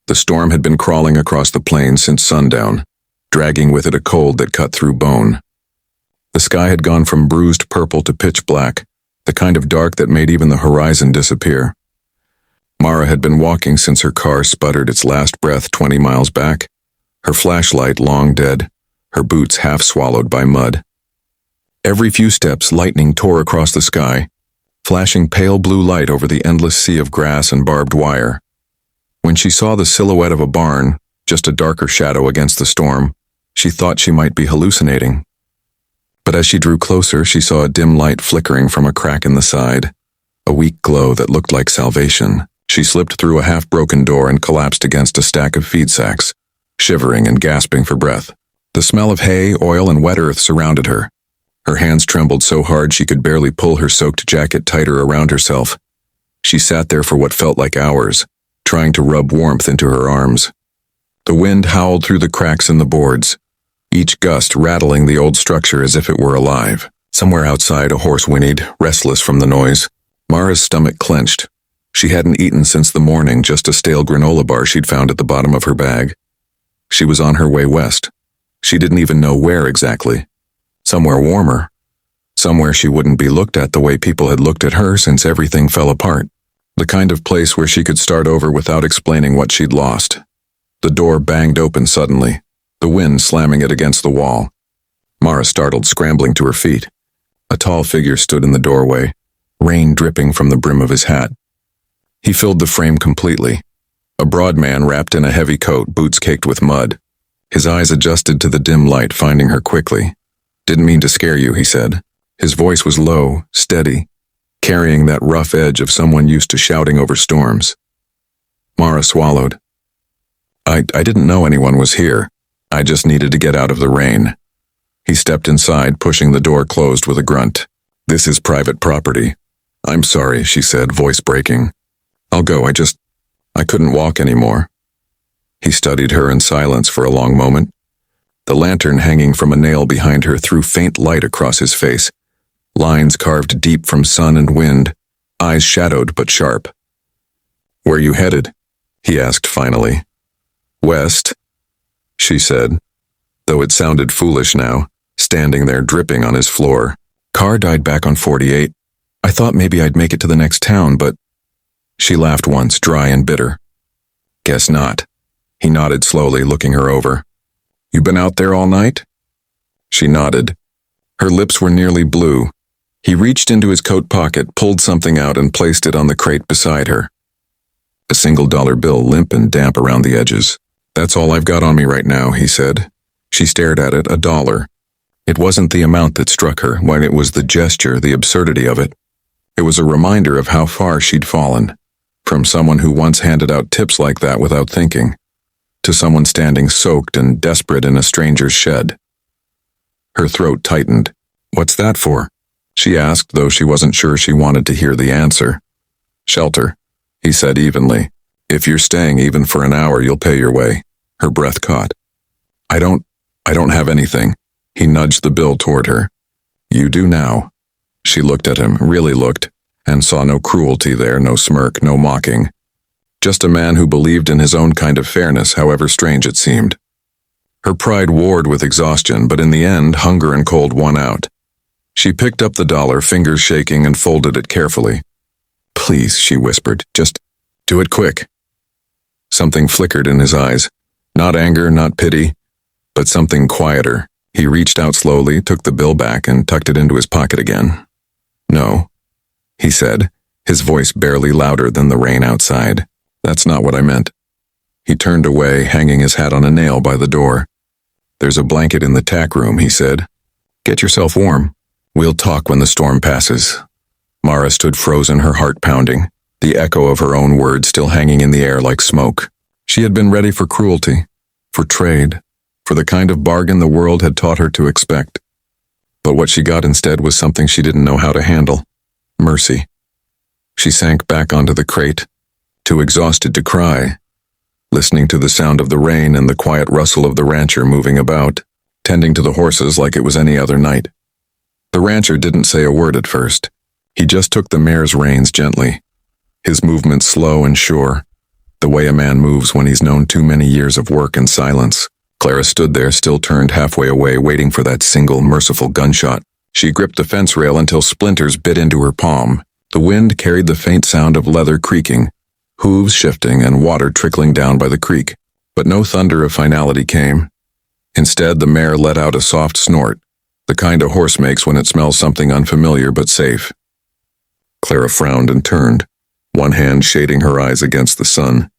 The storm had been crawling across the plains since sundown, dragging with it a cold that cut through bone. The sky had gone from bruised purple to pitch black, the kind of dark that made even the horizon disappear. Mara had been walking since her car sputtered its last breath 20 miles back, her flashlight long dead, her boots half swallowed by mud. Every few steps, lightning tore across the sky, flashing pale blue light over the endless sea of grass and barbed wire. When she saw the silhouette of a barn, just a darker shadow against the storm, she thought she might be hallucinating. But as she drew closer, she saw a dim light flickering from a crack in the side, a weak glow that looked like salvation. She slipped through a half-broken door and collapsed against a stack of feed sacks, shivering and gasping for breath. The smell of hay, oil, and wet earth surrounded her. Her hands trembled so hard she could barely pull her soaked jacket tighter around herself. She sat there for what felt like hours, trying to rub warmth into her arms. The wind howled through the cracks in the boards, each gust rattling the old structure as if it were alive. Somewhere outside, a horse whinnied, restless from the noise. Mara's stomach clenched. She hadn't eaten since the morning, just a stale granola bar she'd found at the bottom of her bag. She was on her way west. She didn't even know where exactly. Somewhere warmer. Somewhere she wouldn't be looked at the way people had looked at her since everything fell apart. The kind of place where she could start over without explaining what she'd lost. The door banged open suddenly, the wind slamming it against the wall. Mara startled, scrambling to her feet. A tall figure stood in the doorway, rain dripping from the brim of his hat. He filled the frame completely. A broad man wrapped in a heavy coat, boots caked with mud. His eyes adjusted to the dim light, finding her quickly. "Didn't mean to scare you," he said. His voice was low, steady, carrying that rough edge of someone used to shouting over storms. Mara swallowed. I didn't know anyone was here. I just needed to get out of the rain." He stepped inside, pushing the door closed with a grunt. "This is private property." "I'm sorry," she said, voice breaking. "I'll go, I couldn't walk anymore." He studied her in silence for a long moment. The lantern hanging from a nail behind her threw faint light across his face, lines carved deep from sun and wind, eyes shadowed but sharp. "Where you headed?" he asked finally. "West," she said, though it sounded foolish now, standing there dripping on his floor. "Car died back on 48. I thought maybe I'd make it to the next town, but..." She laughed once, dry and bitter. "Guess not." He nodded slowly, looking her over. "You been out there all night?" She nodded. Her lips were nearly blue. He reached into his coat pocket, pulled something out, and placed it on the crate beside her. A $1 bill, limp and damp around the edges. "That's all I've got on me right now," he said. She stared at it, $1. It wasn't the amount that struck her, when it was the gesture, the absurdity of it. It was a reminder of how far she'd fallen. From someone who once handed out tips like that without thinking, to someone standing soaked and desperate in a stranger's shed. Her throat tightened. "What's that for?" she asked, though she wasn't sure she wanted to hear the answer. "Shelter," he said evenly. "If you're staying even for an hour, you'll pay your way." Her breath caught. I don't have anything." He nudged the bill toward her. "You do now." She looked at him, really looked, and saw no cruelty there, no smirk, no mocking. Just a man who believed in his own kind of fairness, however strange it seemed. Her pride warred with exhaustion, but in the end, hunger and cold won out. She picked up the $1, fingers shaking, and folded it carefully. "Please," she whispered, "just do it quick." Something flickered in his eyes. Not anger, not pity, but something quieter. He reached out slowly, took the bill back, and tucked it into his pocket again. "No," he said, his voice barely louder than the rain outside. "That's not what I meant." He turned away, hanging his hat on a nail by the door. "There's a blanket in the tack room," he said. "Get yourself warm. We'll talk when the storm passes." Mara stood frozen, her heart pounding, the echo of her own words still hanging in the air like smoke. She had been ready for cruelty, for trade, for the kind of bargain the world had taught her to expect. But what she got instead was something she didn't know how to handle. Mercy. She sank back onto the crate, too exhausted to cry, listening to the sound of the rain and the quiet rustle of the rancher moving about, tending to the horses like it was any other night. The rancher didn't say a word at first. He just took the mare's reins gently, his movements slow and sure, the way a man moves when he's known too many years of work and silence. Clara stood there, still turned halfway away, waiting for that single, merciful gunshot. She gripped the fence rail until splinters bit into her palm. The wind carried the faint sound of leather creaking, hooves shifting, and water trickling down by the creek. But no thunder of finality came. Instead, the mare let out a soft snort, the kind a horse makes when it smells something unfamiliar but safe. Clara frowned and turned, one hand shading her eyes against the sun.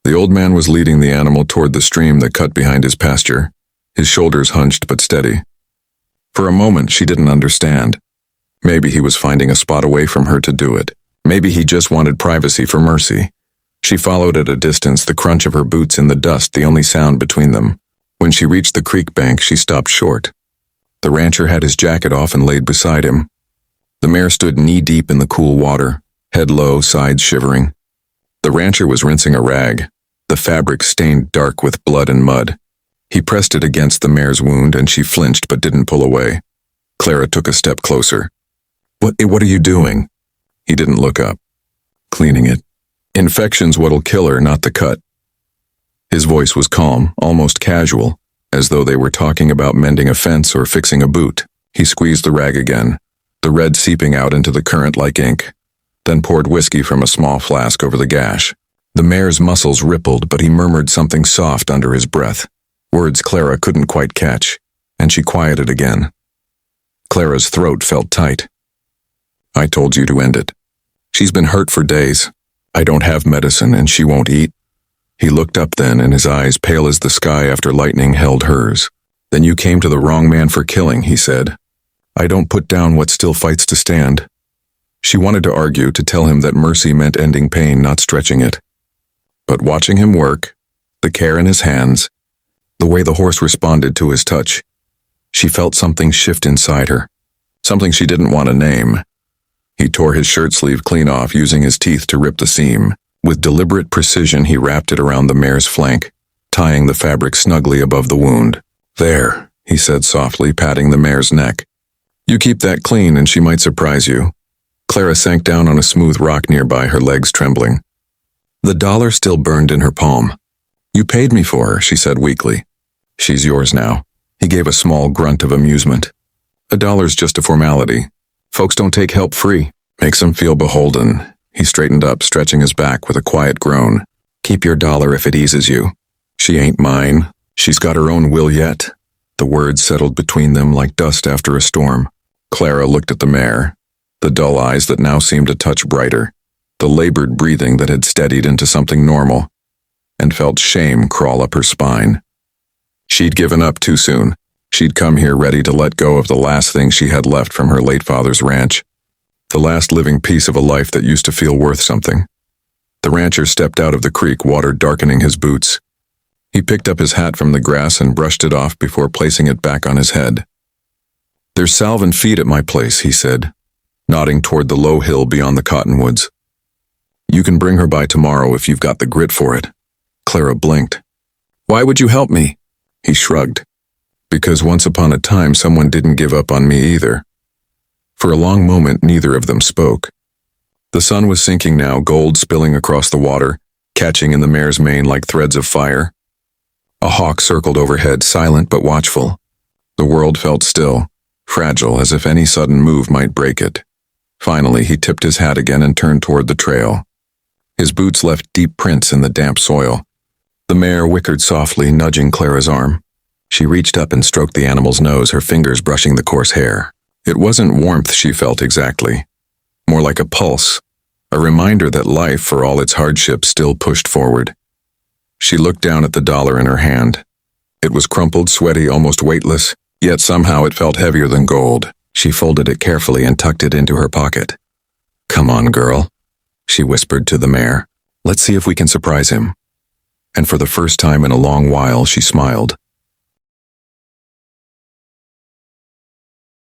The old man was leading the animal toward the stream that cut behind his pasture, his shoulders hunched but steady. For a moment, she didn't understand. Maybe he was finding a spot away from her to do it. Maybe he just wanted privacy for Mercy. She followed at a distance, the crunch of her boots in the dust the only sound between them. When she reached the creek bank, she stopped short. The rancher had his jacket off and laid beside him. The mare stood knee-deep in the cool water, head low, sides shivering. The rancher was rinsing a rag, the fabric stained dark with blood and mud. He pressed it against the mare's wound and she flinched but didn't pull away. Clara took a step closer. What are you doing?" He didn't look up. "Cleaning it. Infection's what'll kill her, not the cut." His voice was calm, almost casual, as though they were talking about mending a fence or fixing a boot. He squeezed the rag again, the red seeping out into the current like ink, then poured whiskey from a small flask over the gash. The mare's muscles rippled, but he murmured something soft under his breath, words Clara couldn't quite catch, and she quieted again. Clara's throat felt tight. "I told you to end it. She's been hurt for days. I don't have medicine and she won't eat." He looked up then, and his eyes, pale as the sky after lightning, held hers. "Then you came to the wrong man for killing," he said. "I don't put down what still fights to stand." She wanted to argue, to tell him that mercy meant ending pain, not stretching it. But watching him work, the care in his hands, the way the horse responded to his touch, she felt something shift inside her, something she didn't want to name. He tore his shirt sleeve clean off, using his teeth to rip the seam. With deliberate precision, he wrapped it around the mare's flank, tying the fabric snugly above the wound. "There," he said softly, patting the mare's neck. "You keep that clean and she might surprise you." Clara sank down on a smooth rock nearby, her legs trembling. The dollar still burned in her palm. "You paid me for her," she said weakly. "She's yours now." He gave a small grunt of amusement. $1's just a formality. Folks don't take help free. Makes them feel beholden." He straightened up, stretching his back with a quiet groan. "Keep your dollar if it eases you. She ain't mine. She's got her own will yet." The words settled between them like dust after a storm. Clara looked at the mare, the dull eyes that now seemed a touch brighter, the labored breathing that had steadied into something normal, and felt shame crawl up her spine. She'd given up too soon. She'd come here ready to let go of the last thing she had left from her late father's ranch, the last living piece of a life that used to feel worth something. The rancher stepped out of the creek, water darkening his boots. He picked up his hat from the grass and brushed it off before placing it back on his head. "There's salve and feed at my place," he said, nodding toward the low hill beyond the cottonwoods. "You can bring her by tomorrow if you've got the grit for it." Clara blinked. "Why would you help me?" He shrugged. "Because once upon a time someone didn't give up on me either." For a long moment, neither of them spoke. The sun was sinking now, gold spilling across the water, catching in the mare's mane like threads of fire. A hawk circled overhead, silent but watchful. The world felt still, fragile, as if any sudden move might break it. Finally, he tipped his hat again and turned toward the trail. His boots left deep prints in the damp soil. The mare whickered softly, nudging Clara's arm. She reached up and stroked the animal's nose, her fingers brushing the coarse hair. It wasn't warmth she felt exactly, more like a pulse, a reminder that life, for all its hardships, still pushed forward. She looked down at the dollar in her hand. It was crumpled, sweaty, almost weightless, yet somehow it felt heavier than gold. She folded it carefully and tucked it into her pocket. "Come on, girl," she whispered to the mare. "Let's see if we can surprise him." And for the first time in a long while, she smiled.